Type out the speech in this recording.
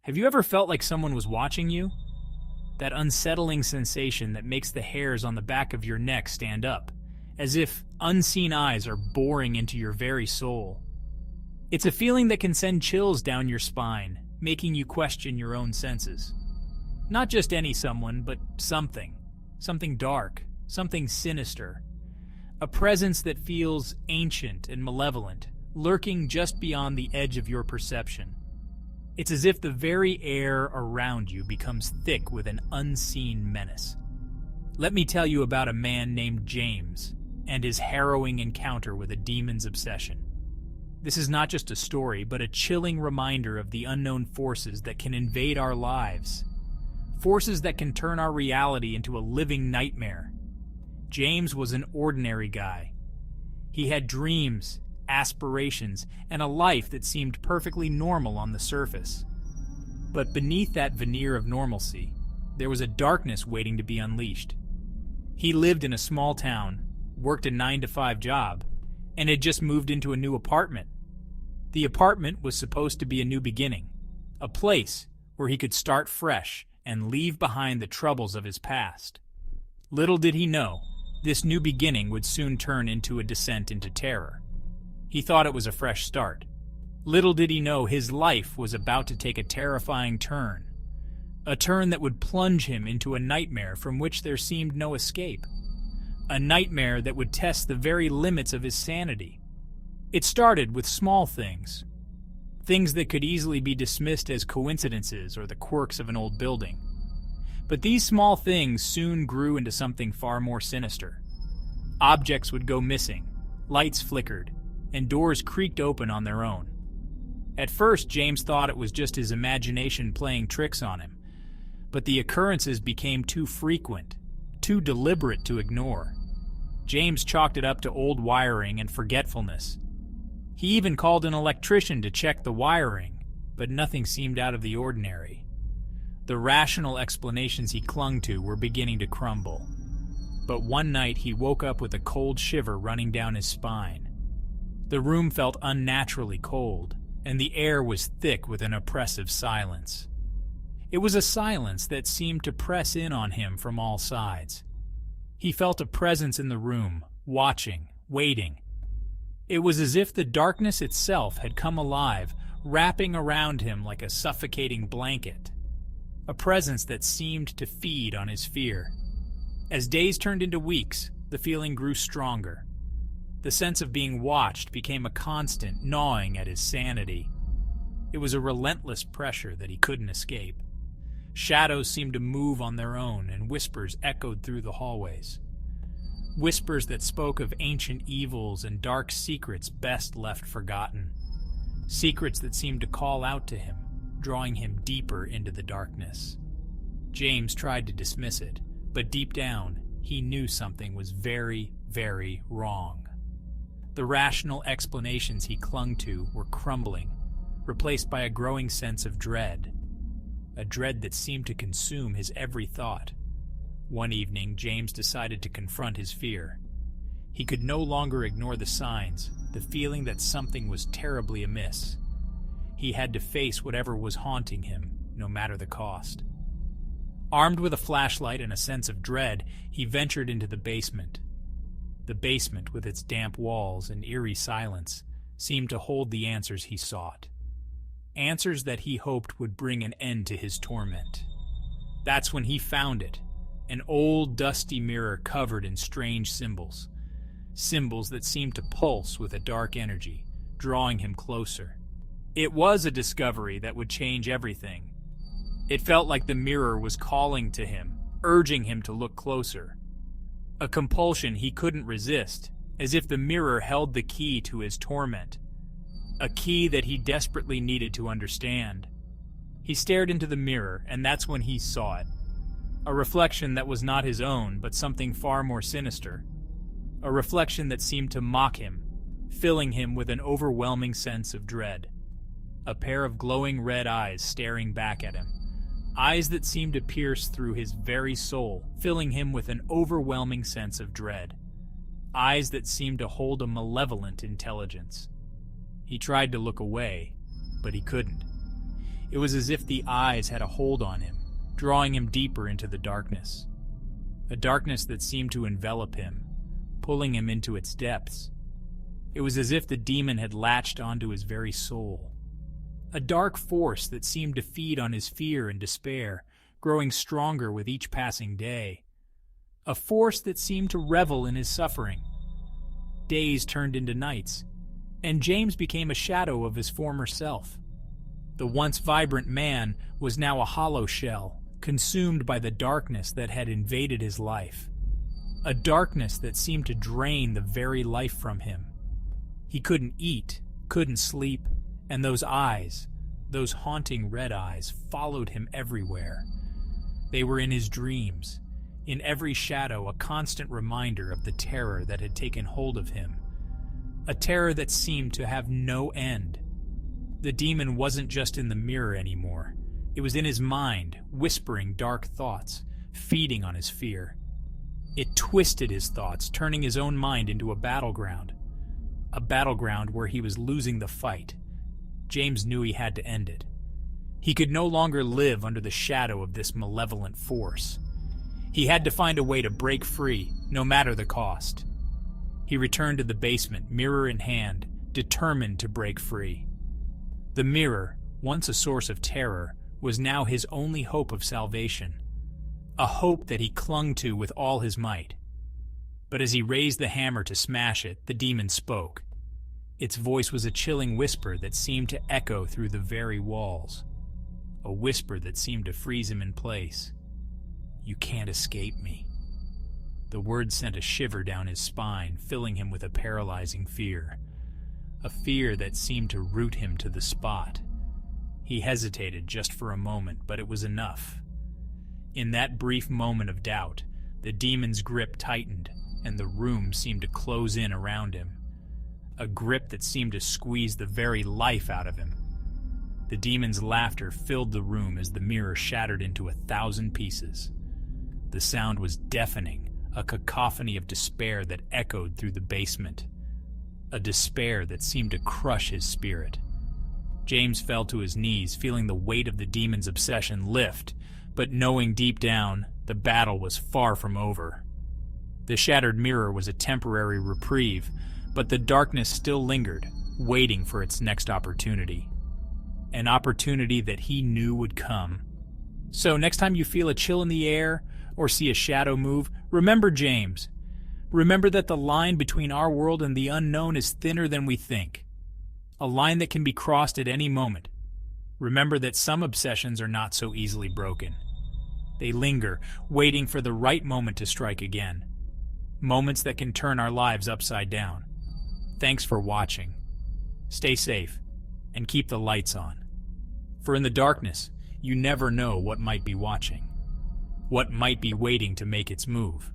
Have you ever felt like someone was watching you? That unsettling sensation that makes the hairs on the back of your neck stand up, as if unseen eyes are boring into your very soul. It's a feeling that can send chills down your spine, making you question your own senses. Not just any someone, but something. Something dark, something sinister. A presence that feels ancient and malevolent, lurking just beyond the edge of your perception. It's as if the very air around you becomes thick with an unseen menace. Let me tell you about a man named James and his harrowing encounter with a demon's obsession. This is not just a story, but a chilling reminder of the unknown forces that can invade our lives. Forces that can turn our reality into a living nightmare. James was an ordinary guy. He had dreams, aspirations, and a life that seemed perfectly normal on the surface. But beneath that veneer of normalcy, there was a darkness waiting to be unleashed. He lived in a small town, worked a 9-to-5 job, and had just moved into a new apartment. The apartment was supposed to be a new beginning, a place where he could start fresh and leave behind the troubles of his past. Little did he know, this new beginning would soon turn into a descent into terror. He thought it was a fresh start. Little did he know his life was about to take a terrifying turn. A turn that would plunge him into a nightmare from which there seemed no escape. A nightmare that would test the very limits of his sanity. It started with small things. Things that could easily be dismissed as coincidences or the quirks of an old building. But these small things soon grew into something far more sinister. Objects would go missing, lights flickered, and doors creaked open on their own. At first, James thought it was just his imagination playing tricks on him, but the occurrences became too frequent, too deliberate to ignore. James chalked it up to old wiring and forgetfulness. He even called an electrician to check the wiring, but nothing seemed out of the ordinary. The rational explanations he clung to were beginning to crumble. But one night he woke up with a cold shiver running down his spine. The room felt unnaturally cold, and the air was thick with an oppressive silence. It was a silence that seemed to press in on him from all sides. He felt a presence in the room, watching, waiting. It was as if the darkness itself had come alive, wrapping around him like a suffocating blanket. A presence that seemed to feed on his fear. As days turned into weeks, the feeling grew stronger. The sense of being watched became a constant gnawing at his sanity. It was a relentless pressure that he couldn't escape. Shadows seemed to move on their own, and whispers echoed through the hallways. Whispers that spoke of ancient evils and dark secrets best left forgotten. Secrets that seemed to call out to him, drawing him deeper into the darkness. James tried to dismiss it, but deep down, he knew something was very, very wrong. The rational explanations he clung to were crumbling, replaced by a growing sense of dread. A dread that seemed to consume his every thought. One evening, James decided to confront his fear. He could no longer ignore the signs, the feeling that something was terribly amiss. He had to face whatever was haunting him, no matter the cost. Armed with a flashlight and a sense of dread, he ventured into the basement. The basement, with its damp walls and eerie silence, seemed to hold the answers he sought. Answers that he hoped would bring an end to his torment. That's when he found it. An old, dusty mirror covered in strange symbols. Symbols that seemed to pulse with a dark energy, drawing him closer. It was a discovery that would change everything. It felt like the mirror was calling to him, urging him to look closer. A compulsion he couldn't resist, as if the mirror held the key to his torment. A key that he desperately needed to understand. He stared into the mirror, and that's when he saw it. A reflection that was not his own, but something far more sinister. A reflection that seemed to mock him, filling him with an overwhelming sense of dread. A pair of glowing red eyes staring back at him. Eyes that seemed to pierce through his very soul, filling him with an overwhelming sense of dread. Eyes that seemed to hold a malevolent intelligence. He tried to look away, but he couldn't. It was as if the eyes had a hold on him, drawing him deeper into the darkness. A darkness that seemed to envelop him, pulling him into its depths. It was as if the demon had latched onto his very soul. A dark force that seemed to feed on his fear and despair, growing stronger with each passing day. A force that seemed to revel in his suffering. Days turned into nights, and James became a shadow of his former self. The once vibrant man was now a hollow shell, consumed by the darkness that had invaded his life. A darkness that seemed to drain the very life from him. He couldn't eat, couldn't sleep, and those eyes, those haunting red eyes, followed him everywhere. They were in his dreams, in every shadow, a constant reminder of the terror that had taken hold of him. A terror that seemed to have no end. The demon wasn't just in the mirror anymore. It was in his mind, whispering dark thoughts, feeding on his fear. It twisted his thoughts, turning his own mind into a battleground where he was losing the fight. James knew he had to end it. He could no longer live under the shadow of this malevolent force. He had to find a way to break free, no matter the cost. He returned to the basement, mirror in hand, determined to break free. The mirror, once a source of terror, was now his only hope of salvation. A hope that he clung to with all his might. But as he raised the hammer to smash it, the demon spoke. Its voice was a chilling whisper that seemed to echo through the very walls. A whisper that seemed to freeze him in place. "You can't escape me." The words sent a shiver down his spine, filling him with a paralyzing fear. A fear that seemed to root him to the spot. He hesitated just for a moment, but it was enough. In that brief moment of doubt, the demon's grip tightened, and the room seemed to close in around him. A grip that seemed to squeeze the very life out of him. The demon's laughter filled the room as the mirror shattered into 1,000 pieces. The sound was deafening, a cacophony of despair that echoed through the basement. A despair that seemed to crush his spirit. James fell to his knees, feeling the weight of the demon's obsession lift, but knowing deep down the battle was far from over. The shattered mirror was a temporary reprieve, but the darkness still lingered, waiting for its next opportunity. An opportunity that he knew would come. So next time you feel a chill in the air or see a shadow move, remember James. Remember that the line between our world and the unknown is thinner than we think. A line that can be crossed at any moment. Remember that some obsessions are not so easily broken. They linger, waiting for the right moment to strike again. Moments that can turn our lives upside down. Thanks for watching. Stay safe, and keep the lights on. For in the darkness, you never know what might be watching. What might be waiting to make its move.